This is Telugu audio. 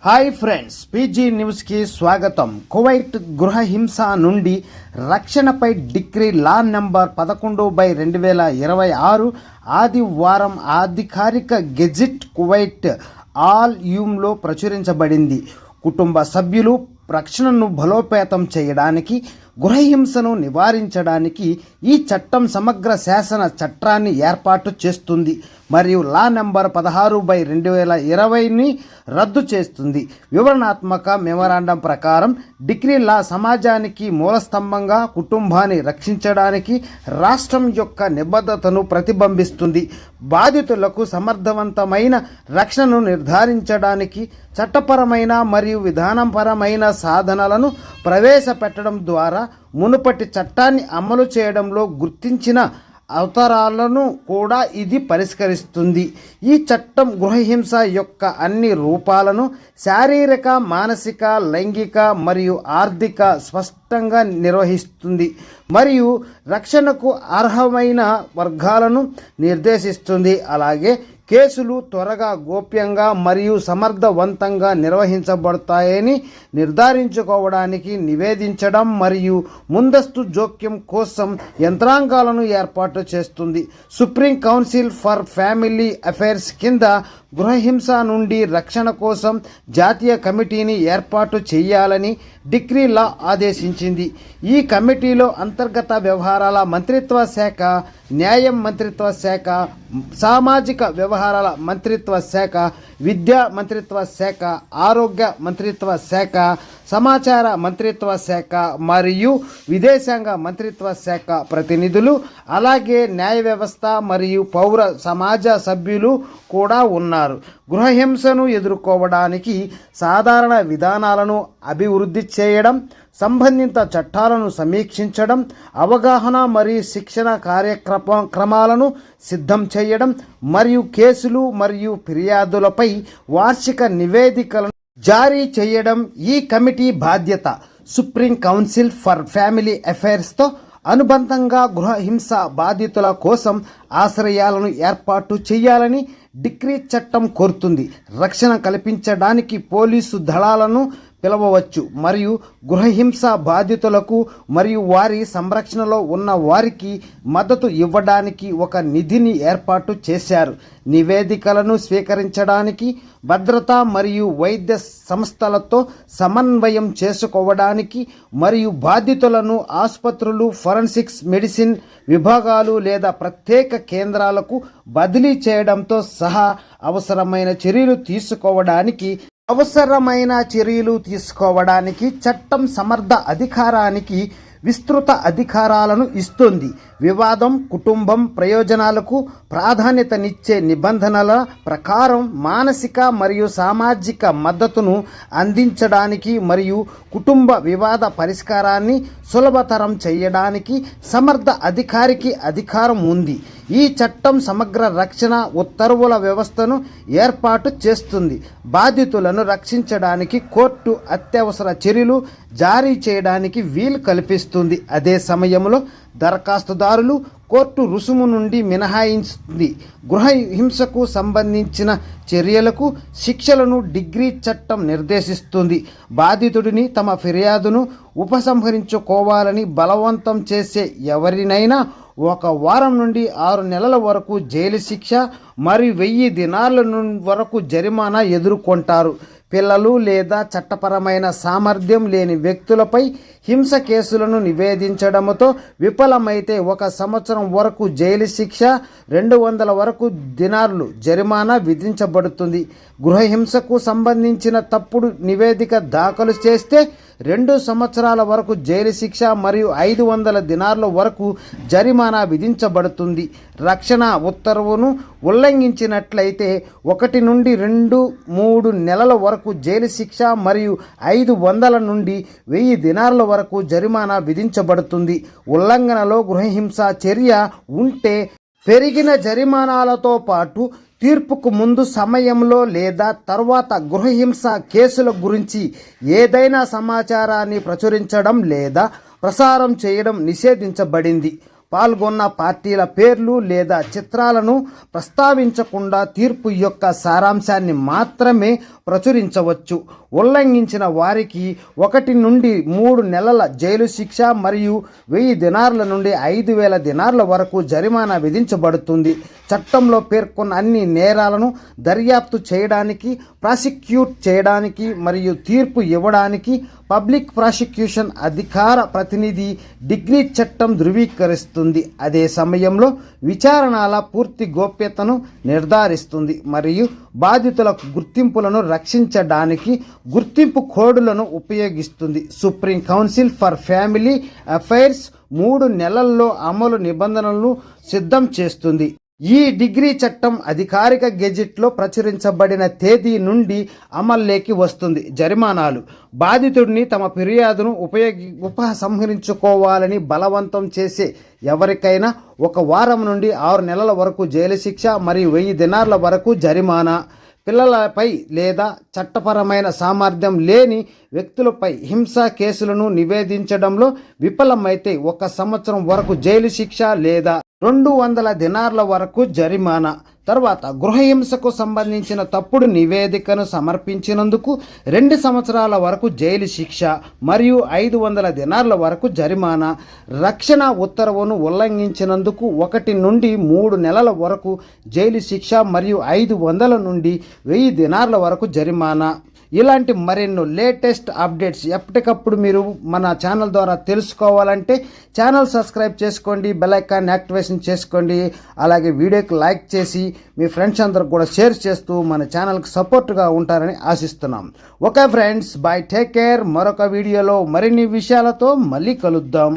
హాయ్ ఫ్రెండ్స్, పీజీ న్యూస్కి స్వాగతం. కువైట్ గృహహింస నుండి రక్షణపై డిక్రీ లా నంబర్ 11/2026 ఆదివారం అధికారిక గెజిట్ కువైట్ ఆల్ యూమ్లో ప్రచురించబడింది. కుటుంబ సభ్యులు రక్షణను బలోపేతం చేయడానికి, గృహహింసను నివారించడానికి ఈ చట్టం సమగ్ర శాసన చట్టాన్ని ఏర్పాటు చేస్తుంది మరియు లా నంబర్ 16/2020ని రద్దు చేస్తుంది. వివరణాత్మక మెమరాండం ప్రకారం డిక్రీ లా సమాజానికి మూలస్తంభంగా, కుటుంబాన్ని రక్షించడానికి రాష్ట్రం యొక్క నిబద్ధతను ప్రతిబింబిస్తుంది. బాధితులకు సమర్థవంతమైన రక్షణను నిర్ధారించడానికి చట్టపరమైన మరియు విధానపరమైన సాధనాలను ప్రవేశపెట్టడం ద్వారా మునుపటి చట్టాన్ని అమలు చేయడంలో గుర్తించిన అవతారాలను కూడా ఇది పరిష్కరిస్తుంది. ఈ చట్టం గృహహింస యొక్క అన్ని రూపాలను శారీరక, మానసిక, లైంగిక మరియు ఆర్థిక స్పష్టంగా నిర్వహిస్తుంది మరియు రక్షణకు అర్హమైన వర్గాలను నిర్దేశిస్తుంది. అలాగే కేసులు త్వరగా, గోప్యంగా మరియు సమర్థవంతంగా నిర్వహించబడతాయని నిర్ధారించుకోవడానికి నివేదించడం మరియు ముందస్తు జోక్యం కోసం యంత్రాంగాలను ఏర్పాటు చేస్తుంది. Supreme council for family affairs కింద గృహహింస నుండి రక్షణ కోసం జాతీయ కమిటీని ఏర్పాటు చేయాలని డిక్రీ లా ఆదేశించింది. ఈ కమిటీలో అంతర్గత వ్యవహారాల మంత్రిత్వ శాఖ, న్యాయం మంత్రిత్వ శాఖ, సామాజిక వ్యవహారాల మంత్రిత్వ శాఖ, విద్యా మంత్రిత్వ శాఖ, ఆరోగ్య మంత్రిత్వ శాఖ, సమాచార మంత్రిత్వ శాఖ మరియు విదేశాంగ మంత్రిత్వ శాఖ ప్రతినిధులు, అలాగే న్యాయ వ్యవస్థ మరియు పౌర సమాజ సభ్యులు కూడా ఉన్నారు. గృహహింసను ఎదుర్కోవడానికి సాధారణ విధానాలను అభివృద్ధి చేయడం, సంబంధిత చట్టాలను సమీక్షించడం, అవగాహన మరియు శిక్షణ కార్యక్రమాలను సిద్ధం చేయడం మరియు కేసులు మరియు ఫిర్యాదులపై వార్షిక నివేదికలను జారీ చేయడం ఈ కమిటీ బాధ్యత. సుప్రీం కౌన్సిల్ ఫర్ ఫ్యామిలీ అఫైర్స్తో అనుబంధంగా గృహహింస బాధితుల కోసం ఆశ్రయాలను ఏర్పాటు చేయాలని డిక్రీ చట్టం కోరుతుంది. రక్షణ కల్పించడానికి పోలీసు దళాలను పిలవవచ్చు మరియు గృహహింస బాధితులకు మరియు వారి సంరక్షణలో ఉన్న వారికి మద్దతు ఇవ్వడానికి ఒక నిధిని ఏర్పాటు చేశారు. నివేదికలను స్వీకరించడానికి, భద్రత మరియు వైద్య సంస్థలతో సమన్వయం చేసుకోవడానికి మరియు బాధితులను ఆసుపత్రులు, ఫోరెన్సిక్స్ మెడిసిన్ విభాగాలు లేదా ప్రత్యేక కేంద్రాలకు బదిలీ చేయడంతో సహా అవసరమైన చర్యలు తీసుకోవడానికి చట్టం సమర్థ అధికారానికి విస్తృత అధికారాలను ఇస్తుంది. వివాదం, కుటుంబం ప్రయోజనాలకు ప్రాధాన్యతనిచ్చే నిబంధనల ప్రకారం మానసిక మరియు సామాజిక మద్దతును అందించడానికి మరియు కుటుంబ వివాద పరిష్కారాన్ని సులభతరం చేయడానికి సమర్థ అధికారికి అధికారం ఉంది. ఈ చట్టం సమగ్ర రక్షణ ఉత్తర్వుల వ్యవస్థను ఏర్పాటు చేస్తుంది. బాధితులను రక్షించడానికి కోర్టు అత్యవసర చర్యలు జారీ చేయడానికి వీలు కల్పిస్తుంది. అదే సమయంలో దరఖాస్తుదారులు కోర్టు రుసుము నుండి మినహాయిస్తుంది. గృహహింసకు సంబంధించిన చర్యలకు శిక్షలను డిగ్రీ చట్టం నిర్దేశిస్తుంది. బాధితుడిని తమ ఫిర్యాదును ఉపసంహరించుకోవాలని బలవంతం చేసే ఎవరినైనా 1 వారం నుండి 6 నెలల వరకు జైలు శిక్ష మరియు 1000 దినార్ల వరకు జరిమానా ఎదుర్కొంటారు. పిల్లలు లేదా చట్టపరమైన సామర్థ్యం లేని వ్యక్తులపై హింస కేసులను నివేదించడంతో విఫలమైతే 1 సంవత్సరం వరకు జైలు శిక్ష, 200 వరకు దినార్లు జరిమానా విధించబడుతుంది. గృహహింసకు సంబంధించిన తప్పుడు నివేదిక దాఖలు చేస్తే 2 సంవత్సరాల వరకు జైలు శిక్ష మరియు 500 దినార్ల వరకు జరిమానా విధించబడుతుంది. రక్షణ ఉత్తర్వును ఉల్లంఘించినట్లయితే 1 నుండి 2-3 నెలల వరకు జైలు శిక్ష మరియు 500 నుండి 1000 దినార్ల వరకు జరిమానా విధించబడుతుంది. ఉల్లంఘనలో గృహహింస చర్య ఉంటే పెరిగిన జరిమానాలతో పాటు తీర్పుకు ముందు సమయంలో లేదా తర్వాత గృహహింస కేసుల గురించి ఏదైనా సమాచారాన్ని ప్రచురించడం లేదా ప్రసారం చేయడం నిషేధించబడింది. పాల్గొన్న పార్టీల పేర్లు లేదా చిత్రాలను ప్రస్తావించకుండా తీర్పు యొక్క సారాంశాన్ని మాత్రమే ప్రచురించవచ్చు. ఉల్లంఘించిన వారికి 1 నుండి 3 నెలల జైలు శిక్ష మరియు 1000 దినార్ల నుండి 5000 దినార్ల వరకు జరిమానా విధించబడుతుంది. చట్టంలో పేర్కొన్న అన్ని నేరాలను దర్యాప్తు చేయడానికి, ప్రాసిక్యూట్ చేయడానికి మరియు తీర్పు ఇవ్వడానికి పబ్లిక్ ప్రాసిక్యూషన్ అధికార ప్రతినిధి డిగ్రీ చట్టం ధృవీకరిస్తుంది. అదే సమయంలో విచారణల పూర్తి గోప్యతను నిర్ధారిస్తుంది మరియు బాధితుల గుర్తింపులను రక్షించడానికి గుర్తింపు కోడ్లను ఉపయోగిస్తుంది. Supreme council for family affairs 3 నెలల్లో అమలు నిబంధనలను సిద్ధం చేస్తుంది. ఈ డిగ్రీ చట్టం అధికారిక గెజిట్లో ప్రచురించబడిన తేదీ నుండి అమల్లోకి వస్తుంది. జరిమానాలు బాధితుడిని తమ ఫిర్యాదును ఉపసంహరించుకోవాలని బలవంతం చేసే ఎవరికైనా 1 వారం నుండి 6 నెలల వరకు జైలు శిక్ష మరియు 1000 దినార్ల వరకు జరిమానా. పిల్లలపై లేదా చట్టపరమైన సామర్థ్యం లేని వ్యక్తులపై హింసా కేసులను నివేదించడంలో విఫలమైతే 1 సంవత్సరం వరకు జైలు శిక్ష లేదా 200 దినార్ల వరకు జరిమానా. తర్వాత గృహహింసకు సంబంధించిన తప్పుడు నివేదికను సమర్పించినందుకు 2 సంవత్సరాల వరకు జైలు శిక్ష మరియు 500 దినార్ల వరకు జరిమానా. రక్షణ ఉత్తర్వును ఉల్లంఘించినందుకు 1 నుండి 3 నెలల వరకు జైలు శిక్ష మరియు 500 నుండి 1000 దినార్ల వరకు జరిమానా. ఇలాంటి మరెన్నో లేటెస్ట్ అప్డేట్స్ ఎప్పటికప్పుడు మీరు మన ఛానల్ ద్వారా తెలుసుకోవాలంటే ఛానల్ సబ్స్క్రైబ్ చేసుకోండి, బెల్ ఐకాన్ యాక్టివేషన్ చేసుకోండి. అలాగే వీడియోకి లైక్ చేసి మీ ఫ్రెండ్స్ అందరికి కూడా షేర్ చేస్తూ మన ఛానల్కి సపోర్ట్గా ఉంటారని ఆశిస్తున్నాం. Okay friends, by, take care. మరొక వీడియోలో మరిన్ని విషయాలతో మళ్ళీ కలుద్దాం.